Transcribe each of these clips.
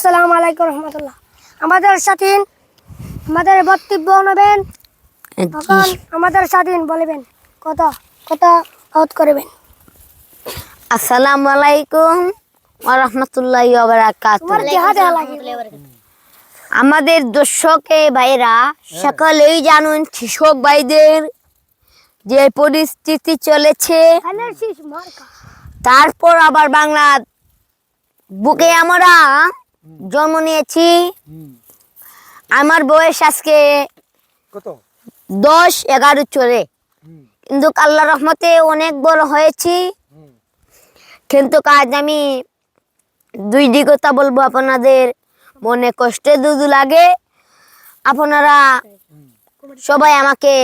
আসসালামু আলাইকুম রহমতুল্লাহ। আমাদের সাথে আমাদের বক্তব্য নেবেন, তখন আমাদের সাথে বলবেন কত কত আউট করবেন। আসসালামু আলাইকুম ওয়া রাহমাতুল্লাহি ওয়া বারাকাতুহু। আমাদের দর্শকে ভাইরা সকলেই জানেন কৃষক ভাইদের যে পরিস্থিতি চলেছে, তারপর আবার বাংলার বুকে আমরা জন্ম নিয়েছি। আমার বয়স আজকে কত 10-11 চলে, কিন্তু আল্লাহর রহমতে অনেক বড় হয়েছি। কিন্তু আজ আমি দুইটি কথা বলবো, আপনাদের মনে কষ্টে দুদু লাগে, আপনারা সবাই আমাকে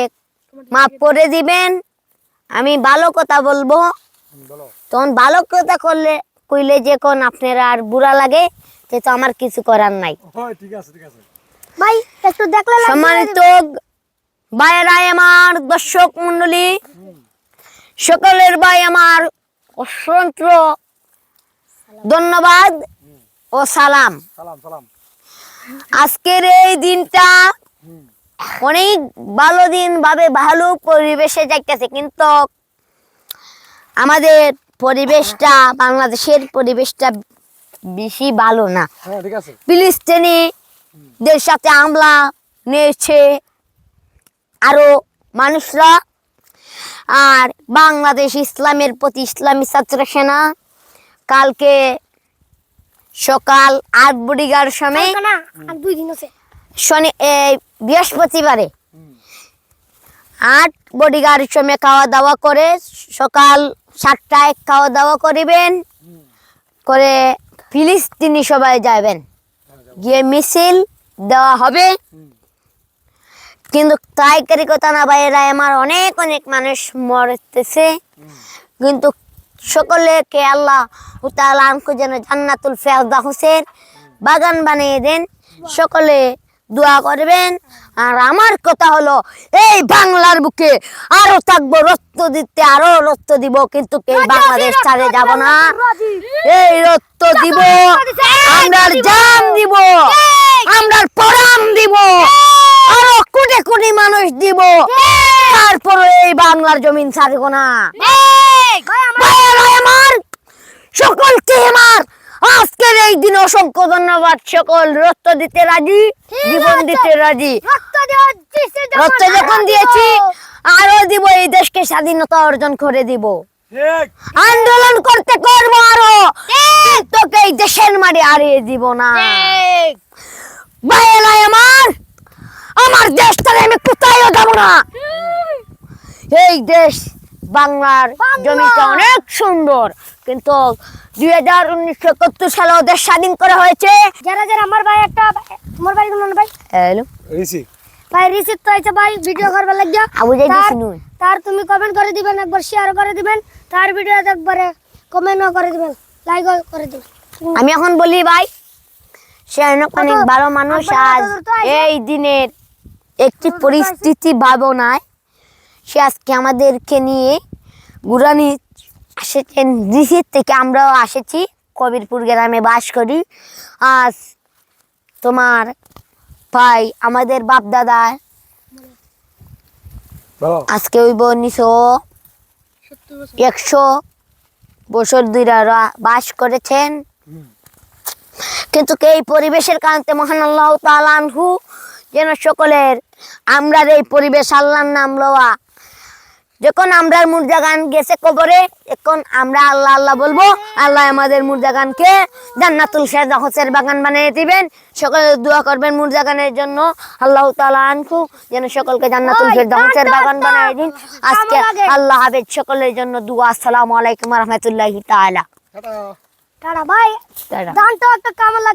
মাফ করে দিবেন। আমি ভালো কথা বলবো, বলো। তখন ভালো কথা কইলে যে কোন আপনারা আর বুড়া লাগে, সে তো আমার কিছু করার নাই। হয়, ঠিক আছে ঠিক আছে ভাই একটু দেখলে সম্মানিত ভাইয়েরা, আমার দর্শক মন্ডলী সকলের ভাই আমার অসংখ্য ধন্যবাদ ও সালাম। সালাম সালাম। আজকের এই দিনটা অনেক ভালো দিন ভাবে ভালো পরিবেশে যাইতেছে, কিন্তু আমাদের পরিবেশটা, বাংলাদেশের পরিবেশটা বেশি ভালো না। হ্যাঁ, ঠিক আছে। ফিলিস্তিনিদের সাথে হামলা নিয়েছে আরো মানুষরা, আর বাংলাদেশ ইসলামের প্রতি ইসলামী ছাত্র সেনা কালকে সকাল 8 বডিগার সময় দুই দিন আছে বৃহস্পতিবারে 8 বডিগার সময় খাওয়া দাওয়া করে সকাল 7টায় খাওয়া দাওয়া করিবেন, করে ফিলিস্তিনি সবাই যাবেন, গিয়ে মিছিল দেওয়া হবে। কিন্তু তাই করি কথা না ভাইয়েরা, আমার অনেক অনেক মানুষ মরতেছে, কিন্তু সকলকে আল্লাহ তাআলা আনকো যেন জান্নাতুল ফেরদাউসের বাগান বানিয়ে দেন। সকলে দোয়া করবেন। আর আমার কথা হলো, এই বাংলার বুকে আরো থাকবো, রক্ত দিতে আরো রক্ত দিব, কিন্তু এই বাংলাদেশ ছাড়ে যাব না। এই রক্ত দিব, আমরা জান দিব, আমরা পরাণ দিব, আরো কোটি কোটি মানুষ দিব, তারপরে এই বাংলার জমিন ছাড়ব না। আমার সকলকে আমার আজকের এই দিন অসংখ্য ধন্যবাদ। সকল রক্ত দিতে রাজি, জীবন দিতে রাজি। রক্ত যখন দিয়েছি আরো দিব, এই দেশকে স্বাধীনতা অর্জন করে দিব। ঠিক। আন্দোলন করতে করবো আরো, তোকে এই দেশের মাটি হারিয়ে দিব না। ভাইয়েরা আমার দেশটারে আমি কোথায়ও যাব না। এই দেশ বাংলার জমিটা অনেক সুন্দর, কিন্তু 2019-71 সালে ওদের স্বাধীন করা হয়েছে। যারা যারা আমার ভাই একটা আমার বাড়ি কোন ভাই হ্যালো রিসি ভাই রিসিভ তো আছে ভাই, ভিডিও করবার লাগিয়া আবু যাই শুনুন, তার তুমি কমেন্ট করে দিবেন, একবার শেয়ার করে দিবেন, তার ভিডিও একবারে কমেন্টও করে দিবেন, লাইকও করে দিবেন। আমি এখন বলি ভাই, সে অনেক ভালো মানুষ। আজ এই দিনের একটি পরিস্থিতি ভাবনায় সে আজকে আমাদেরকে নিয়ে ঘুরানি আসেছেন। রিসির থেকে আমরাও আসেছি, কবিরপুর গ্রামে বাস করি। আজ তোমার ভাই আমাদের বাপ দাদা বলো। আজকে ওই 100 বছর ধরে বাস করেছেন, কিন্তু এই পরিবেশের কারণে মহান আল্লাহ তাআলা আনহু যেন সকলের আমরা এই পরিবেশ আল্লাহর নাম লওয়া, যখন আমরা মুর্জাগান গেছে কবরে, এখন আমরা আল্লাহ আল্লাহ বলবো, আল্লাহ আমাদের মুর্জাগানকে জান্নাতুল ফেরদাউসের বাগান বানিয়ে দিবেন। সকলে দোয়া করবেন মুর্জাগানের জন্য, আল্লাহ তাআলা আনহু যেন সকলকে জান্নাতুল ফেরদাউসের বাগান বানিয়ে দিন। আজকে আল্লাহ হাফেজ, সকলের জন্য দোয়া। আসসালামু আলাইকুম ওয়া রাহমাতুল্লাহি তাআলা। টাটা। টাটা ভাই, টাটা। গানটা একটা কেমন লাগে?